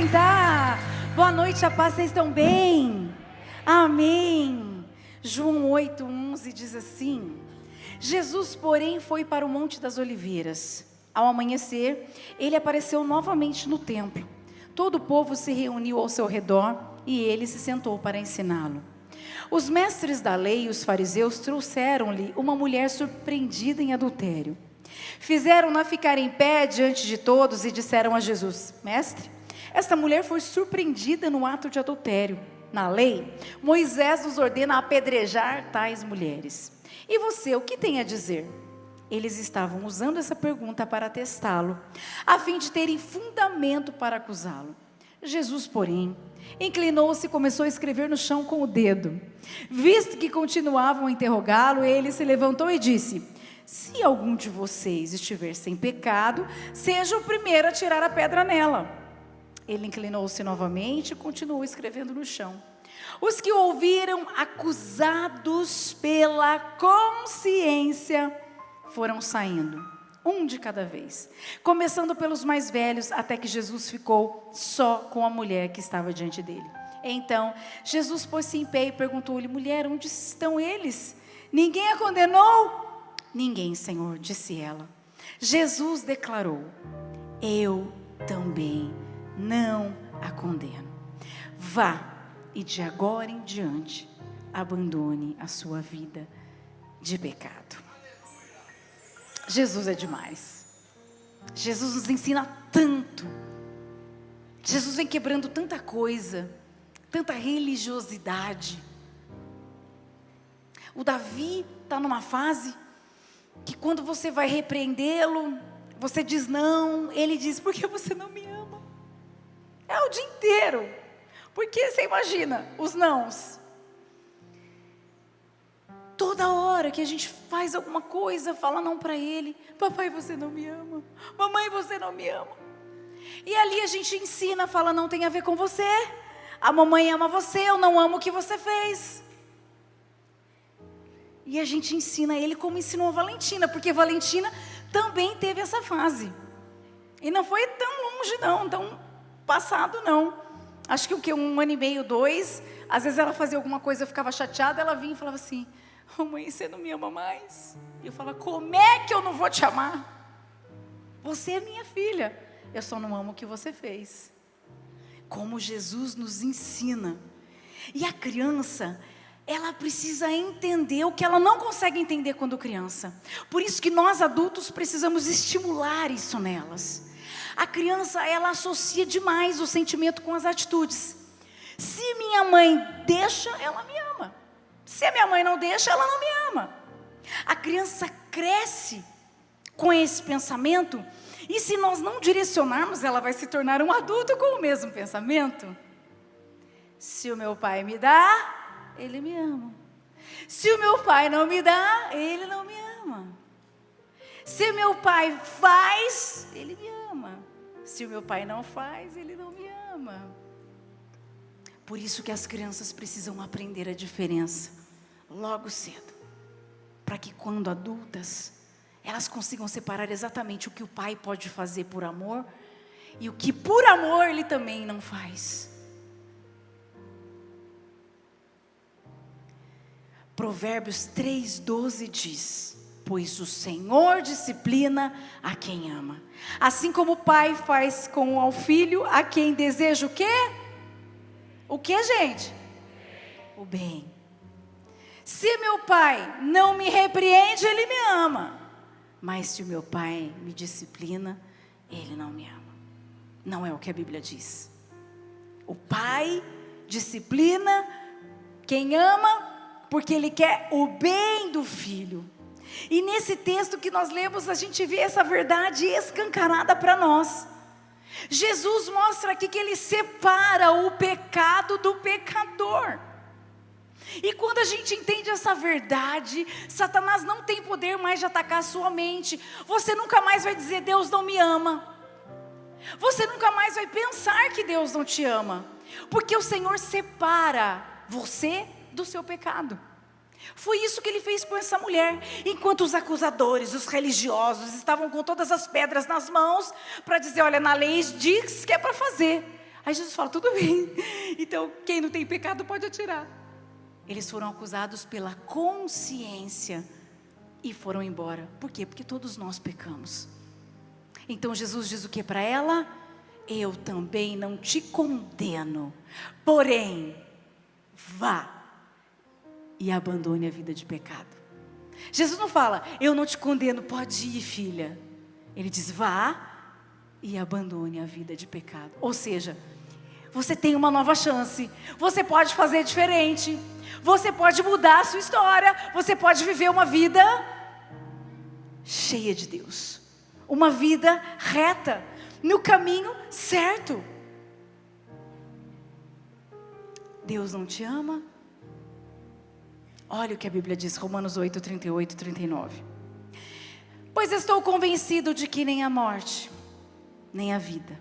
sentar. Boa noite, a paz, vocês estão bem? Amém. João 8:11 diz assim: Jesus, porém, foi para o Monte das Oliveiras. Ao amanhecer, ele apareceu novamente no templo. Todo o povo se reuniu ao seu redor e ele se sentou para ensiná-lo. Os mestres da lei e os fariseus trouxeram-lhe uma mulher surpreendida em adultério. Fizeram-na ficar em pé diante de todos e disseram a Jesus: Mestre, esta mulher foi surpreendida no ato de adultério. Na lei, Moisés nos ordena apedrejar tais mulheres. E você, o que tem a dizer? Eles estavam usando essa pergunta para testá-lo, a fim de terem fundamento para acusá-lo. Jesus, porém, inclinou-se e começou a escrever no chão com o dedo. Visto que continuavam a interrogá-lo, ele se levantou e disse: Se algum de vocês estiver sem pecado, seja o primeiro a tirar a pedra nela. Ele inclinou-se novamente e continuou escrevendo no chão. Os que ouviram, acusados pela consciência, foram saindo, um de cada vez, começando pelos mais velhos, até que Jesus ficou só com a mulher que estava diante dele. Então, Jesus pôs-se em pé e perguntou-lhe: Mulher, onde estão eles? Ninguém a condenou? Ninguém, Senhor, disse ela. Jesus declarou: Eu também não a condeno. Vá e de agora em diante abandone a sua vida de pecado. Jesus é demais. Jesus nos ensina tanto. Jesus vem quebrando tanta coisa, tanta religiosidade. O Davi está numa fase que quando você vai repreendê-lo, você diz não, ele diz: por que você não me ama? É o dia inteiro. Porque você imagina os nãos. Toda hora que a gente faz alguma coisa, fala não para ele: papai, você não me ama. Mamãe, você não me ama. E ali a gente ensina, fala: não tem a ver com você. A mamãe ama você, eu não amo o que você fez. E a gente ensina ele como ensinou a Valentina, porque Valentina também teve essa fase. E não foi tão longe não, tão passado não. Acho que o que, 1 ano e meio, 2, às vezes ela fazia alguma coisa, eu ficava chateada, ela vinha e falava assim: oh, mãe, você não me ama mais? E eu falava: como é que eu não vou te amar? Você é minha filha, eu só não amo o que você fez. Como Jesus nos ensina. E a criança, ela precisa entender o que ela não consegue entender quando criança. Por isso que nós adultos precisamos estimular isso nelas. A criança, ela associa demais o sentimento com as atitudes. Se minha mãe deixa, ela me ama. Se a minha mãe não deixa, ela não me ama. A criança cresce com esse pensamento, e se nós não direcionarmos, ela vai se tornar um adulto com o mesmo pensamento. Se o meu pai me dá, ele me ama. Se o meu pai não me dá, ele não me ama. Se meu pai faz, ele me ama. Se o meu pai não faz, ele não me ama. Por isso que as crianças precisam aprender a diferença logo cedo, para que quando adultas, elas consigam separar exatamente o que o pai pode fazer por amor e o que por amor ele também não faz. Provérbios 3:12 diz: pois o Senhor disciplina a quem ama, assim como o pai faz com ao filho a quem deseja o quê? O que, gente? O bem. Se meu pai não me repreende, ele me ama. Mas se o meu pai me disciplina, ele não me ama. Não é o que a Bíblia diz. O pai disciplina quem ama, porque ele quer o bem do filho. E nesse texto que nós lemos, a gente vê essa verdade escancarada para nós. Jesus mostra aqui que ele separa o pecado do pecador. E quando a gente entende essa verdade, Satanás não tem poder mais de atacar a sua mente. Você nunca mais vai dizer: Deus não me ama. Você nunca mais vai pensar que Deus não te ama, porque o Senhor separa você do seu pecado. Foi isso que ele fez com essa mulher. Enquanto os acusadores, os religiosos estavam com todas as pedras nas mãos para dizer: olha, na lei diz que é para fazer. Aí Jesus fala, tudo bem, então quem não tem pecado pode atirar. Eles foram acusados pela consciência e foram embora. Por quê? Porque todos nós pecamos. Então Jesus diz o que para ela? Eu também não te condeno, porém, vá e abandone a vida de pecado. Jesus não fala, eu não te condeno, pode ir, filha. Ele diz, vá e abandone a vida de pecado. Ou seja, você tem uma nova chance, você pode fazer diferente, você pode mudar a sua história, você pode viver uma vida cheia de Deus, uma vida reta, no caminho certo. Deus não te ama? Olha o que a Bíblia diz, Romanos 8, 38 e 39. Pois estou convencido de que nem a morte, nem a vida,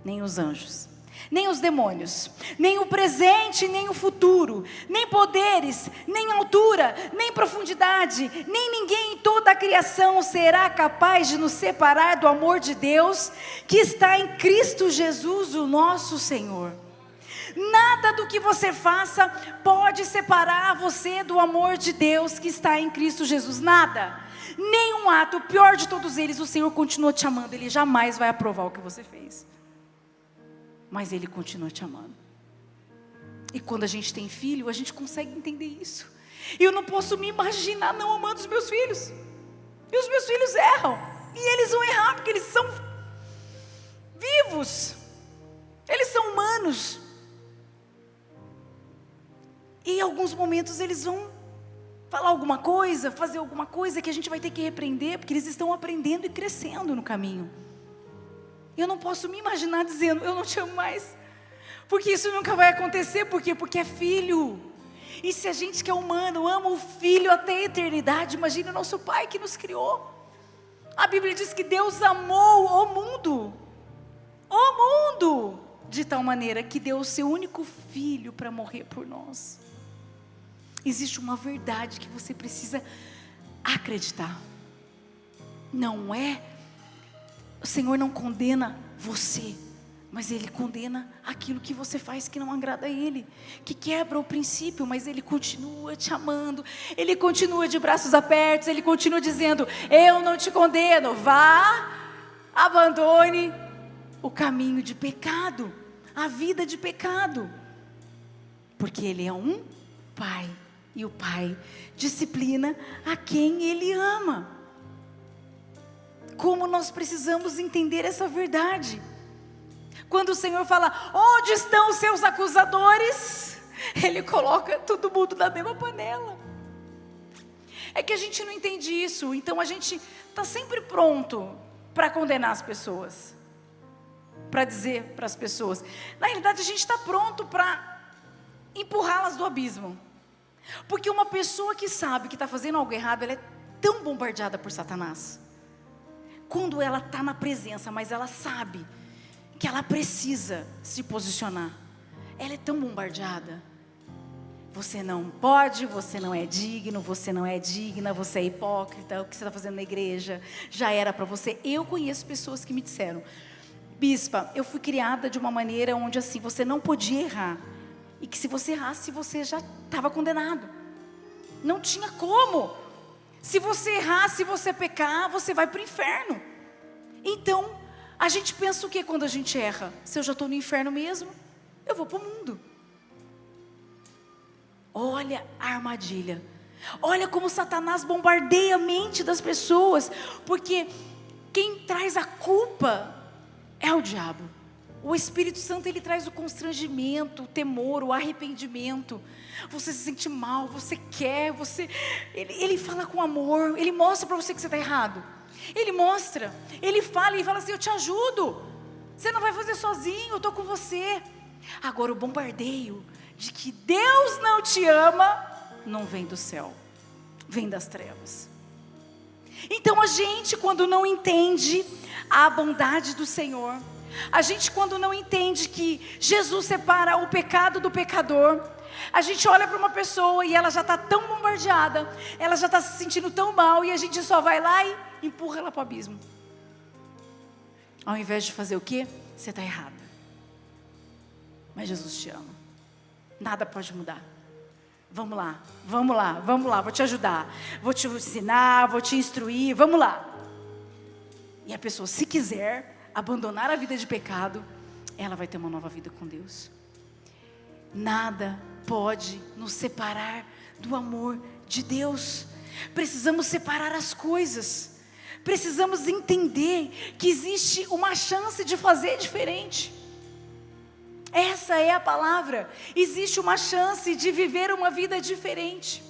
nem os anjos, nem os demônios, nem o presente, nem o futuro, nem poderes, nem altura, nem profundidade, nem ninguém em toda a criação será capaz de nos separar do amor de Deus, que está em Cristo Jesus, o nosso Senhor. Nada do que você faça pode separar você do amor de Deus que está em Cristo Jesus, nada. Nenhum ato, o pior de todos eles, o Senhor continua te amando, Ele jamais vai aprovar o que você fez. Mas Ele continua te amando. E quando a gente tem filho, a gente consegue entender isso. Eu não posso me imaginar não amando os meus filhos. E os meus filhos erram. E eles vão errar porque eles são vivos. Eles são humanos. E em alguns momentos eles vão falar alguma coisa, fazer alguma coisa que a gente vai ter que repreender, porque eles estão aprendendo e crescendo no caminho. Eu não posso me imaginar dizendo, eu não te amo mais, porque isso nunca vai acontecer. Por quê? Porque é filho. E se a gente que é humano ama o filho até a eternidade, imagine o nosso pai que nos criou. A Bíblia diz que Deus amou o mundo, de tal maneira que deu o seu único filho para morrer por nós. Existe uma verdade que você precisa acreditar. Não é, o Senhor não condena você, mas Ele condena aquilo que você faz que não agrada a Ele, que quebra o princípio, mas Ele continua te amando, Ele continua de braços abertos, Ele continua dizendo, eu não te condeno, vá, abandone o caminho de pecado, a vida de pecado, porque Ele é um Pai, e o Pai disciplina a quem Ele ama. Como nós precisamos entender essa verdade. Quando o Senhor fala, onde estão os seus acusadores? Ele coloca todo mundo na mesma panela. É que a gente não entende isso, então a gente está sempre pronto para condenar as pessoas, para dizer para as pessoas. Na realidade a gente está pronto para empurrá-las do abismo. Porque uma pessoa que sabe que está fazendo algo errado, ela é tão bombardeada por Satanás. Quando ela está na presença, mas ela sabe que ela precisa se posicionar, ela é tão bombardeada. Você não pode, você não é digno, você não é digna, você é hipócrita, o que você está fazendo na igreja já era para você. Eu conheço pessoas que me disseram, bispa, eu fui criada de uma maneira onde assim, você não podia errar. E que se você errasse, você já estava condenado. Não tinha como. Se você errar, se você pecar, você vai para o inferno. Então, a gente pensa o que quando a gente erra? Se eu já estou no inferno mesmo, eu vou para o mundo. Olha a armadilha. Olha como Satanás bombardeia a mente das pessoas. Porque quem traz a culpa é o diabo. O Espírito Santo, ele traz o constrangimento, o temor, o arrependimento. Você se sente mal, você quer, ele fala com amor, ele mostra para você que você está errado. Ele mostra, ele fala assim, eu te ajudo. Você não vai fazer sozinho, eu estou com você. Agora o bombardeio de que Deus não te ama, não vem do céu, vem das trevas. Então a gente, quando não entende a bondade do Senhor, a gente quando não entende que Jesus separa o pecado do pecador, a gente olha para uma pessoa e ela já está tão bombardeada, ela já está se sentindo tão mal, e a gente só vai lá e empurra ela para o abismo. Ao invés de fazer o quê? Você está errada. Mas Jesus te ama. Nada pode mudar. Vamos lá, vamos lá, vamos lá, vou te ajudar, vou te ensinar, vou te instruir, vamos lá. E a pessoa, se quiser abandonar a vida de pecado, ela vai ter uma nova vida com Deus. Nada pode nos separar do amor de Deus. Precisamos separar as coisas. Precisamos entender que existe uma chance de fazer diferente. Essa é a palavra. Existe uma chance de viver uma vida diferente.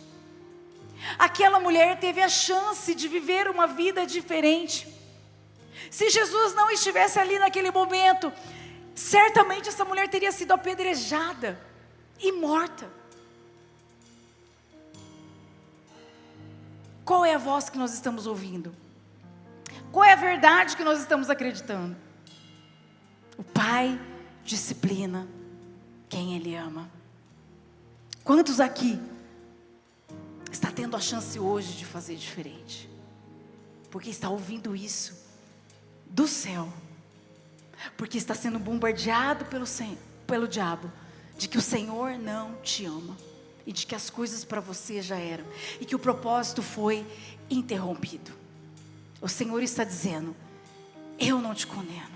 Aquela mulher teve a chance de viver uma vida diferente. Se Jesus não estivesse ali naquele momento, certamente essa mulher teria sido apedrejada e morta. Qual é a voz que nós estamos ouvindo? Qual é a verdade que nós estamos acreditando? O Pai disciplina quem Ele ama. Quantos aqui está tendo a chance hoje de fazer diferente? Porque está ouvindo isso do céu. Porque está sendo bombardeado pelo diabo, de que o Senhor não te ama, e de que as coisas para você já eram, e que o propósito foi interrompido. O Senhor está dizendo: eu não te condeno,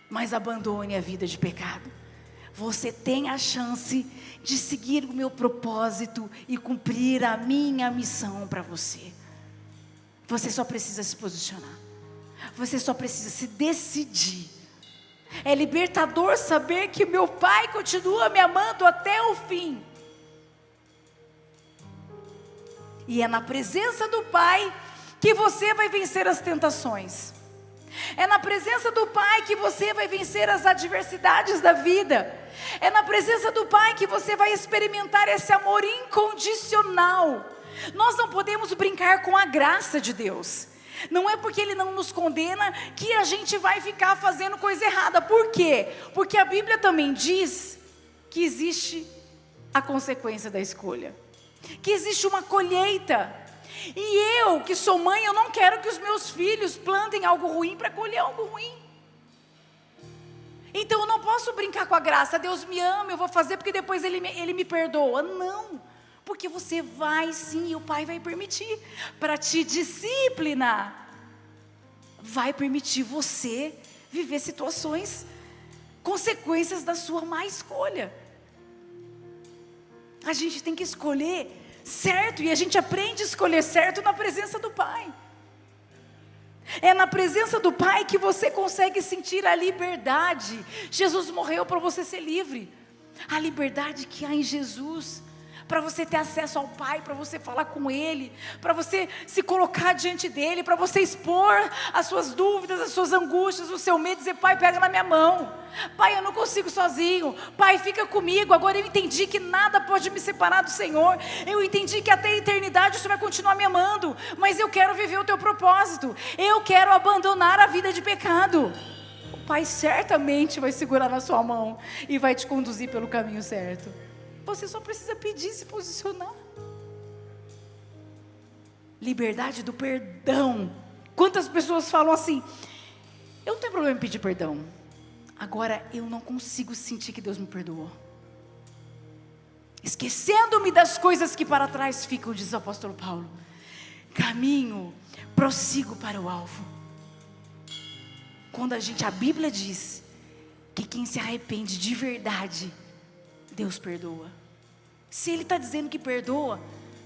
mas abandone a vida de pecado. Você tem a chance de seguir o meu propósito e cumprir a minha missão para você. Você só precisa se posicionar. Você só precisa se decidir. É libertador saber que meu Pai continua me amando até o fim. E é na presença do Pai que você vai vencer as tentações. É na presença do Pai que você vai vencer as adversidades da vida. É na presença do Pai que você vai experimentar esse amor incondicional. Nós não podemos brincar com a graça de Deus. Não é porque Ele não nos condena que a gente vai ficar fazendo coisa errada. Por quê? Porque a Bíblia também diz que existe a consequência da escolha, que existe uma colheita. E eu, que sou mãe, eu não quero que os meus filhos plantem algo ruim para colher algo ruim. Então eu não posso brincar com a graça. Deus me ama, eu vou fazer porque depois Ele me perdoa. Não, porque você vai sim, e o Pai vai permitir, para te disciplinar. Vai permitir você viver situações, consequências da sua má escolha. A gente tem que escolher certo, e a gente aprende a escolher certo na presença do Pai. É na presença do Pai que você consegue sentir a liberdade. Jesus morreu para você ser livre. A liberdade que há em Jesus, para você ter acesso ao Pai, para você falar com Ele, para você se colocar diante dEle, para você expor as suas dúvidas, as suas angústias, o seu medo, dizer: Pai, pega na minha mão. Pai, eu não consigo sozinho. Pai, fica comigo. Agora eu entendi que nada pode me separar do Senhor. Eu entendi que até a eternidade o Senhor vai continuar me amando, mas eu quero viver o Teu propósito. Eu quero abandonar a vida de pecado. O Pai certamente vai segurar na sua mão e vai te conduzir pelo caminho certo. Você só precisa pedir e se posicionar. Liberdade do perdão. Quantas pessoas falam assim: eu não tenho problema em pedir perdão, agora eu não consigo sentir que Deus me perdoou. Esquecendo-me das coisas que para trás ficam, diz o apóstolo Paulo, caminho, prossigo para o alvo. Quando a Bíblia diz que quem se arrepende de verdade, Deus perdoa. Se Ele está dizendo que perdoa,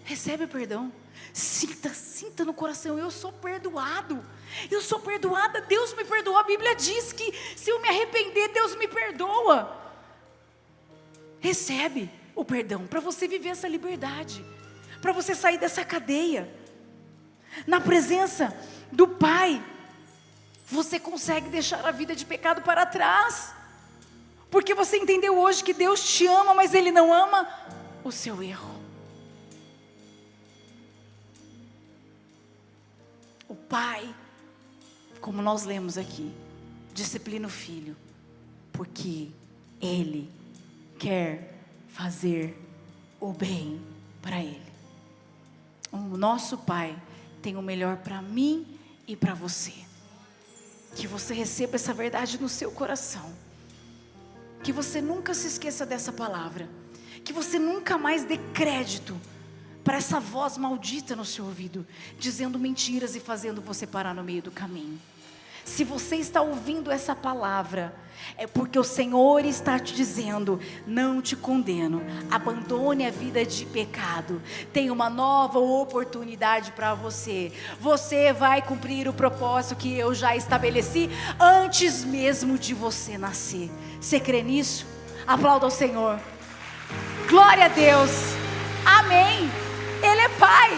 recebe o perdão. Sinta no coração: eu sou perdoado. Eu sou perdoada, Deus me perdoou. A Bíblia diz que se eu me arrepender, Deus me perdoa. Recebe o perdão para você viver essa liberdade, para você sair dessa cadeia. Na presença do Pai, você consegue deixar a vida de pecado para trás, porque você entendeu hoje que Deus te ama, mas Ele não ama o seu erro. O Pai, como nós lemos aqui, disciplina o Filho, porque Ele quer fazer o bem para Ele. O nosso Pai tem o melhor para mim e para você. Que você receba essa verdade no seu coração. Que você nunca se esqueça dessa palavra. Que você nunca mais dê crédito para essa voz maldita no seu ouvido, dizendo mentiras e fazendo você parar no meio do caminho. Se você está ouvindo essa palavra, é porque o Senhor está te dizendo: não te condeno, abandone a vida de pecado, tem uma nova oportunidade para você. Você vai cumprir o propósito que eu já estabeleci antes mesmo de você nascer. Você crê nisso? Aplauda ao Senhor. Glória a Deus. Amém. Ele é Pai.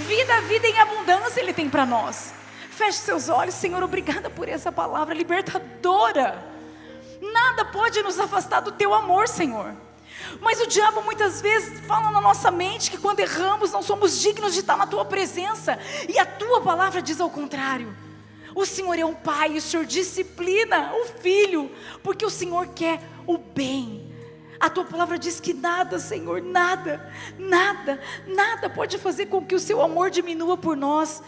Vida em abundância Ele tem para nós. Feche seus olhos. Senhor, obrigada por essa palavra libertadora. Nada pode nos afastar do Teu amor, Senhor. Mas o diabo muitas vezes fala na nossa mente que quando erramos não somos dignos de estar na Tua presença. E a Tua palavra diz ao contrário. O Senhor é um Pai e o Senhor disciplina o Filho, porque o Senhor quer o bem. A Tua palavra diz que nada, Senhor, nada pode fazer com que o Seu amor diminua por nós.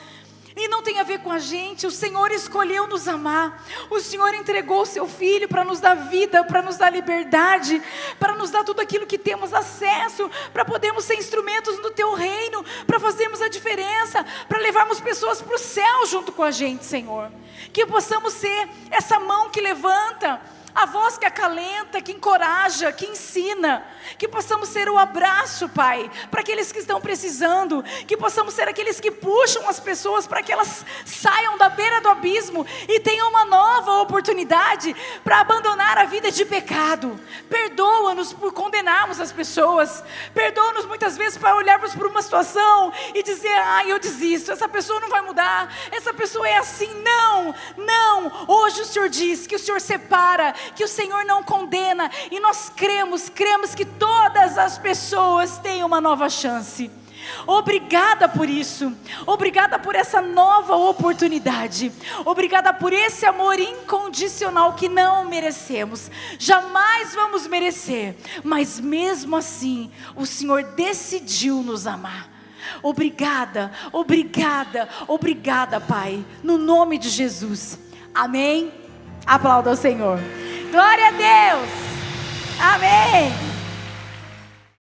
E não tem a ver com a gente. O Senhor escolheu nos amar. O Senhor entregou o Seu Filho para nos dar vida, para nos dar liberdade, para nos dar tudo aquilo que temos acesso, para podermos ser instrumentos no Teu reino, para fazermos a diferença, para levarmos pessoas para o céu junto com a gente, Senhor. Que possamos ser essa mão que levanta, a voz que acalenta, que encoraja, que ensina. Que possamos ser o abraço, Pai, para aqueles que estão precisando. Que possamos ser aqueles que puxam as pessoas para que elas saiam da beira do abismo e tenham uma nova oportunidade para abandonar a vida de pecado. Perdoa-nos por condenarmos as pessoas. Perdoa-nos muitas vezes para olharmos para uma situação e dizer: eu desisto, essa pessoa não vai mudar, essa pessoa é assim. Não, hoje o Senhor diz que o Senhor separa, que o Senhor não condena, e nós cremos que todas as pessoas têm uma nova chance. Obrigada por isso, obrigada por essa nova oportunidade, obrigada por esse amor incondicional que não merecemos, jamais vamos merecer, mas mesmo assim o Senhor decidiu nos amar. Obrigada, Pai, no nome de Jesus, amém. Aplauda ao Senhor. Glória a Deus, amém.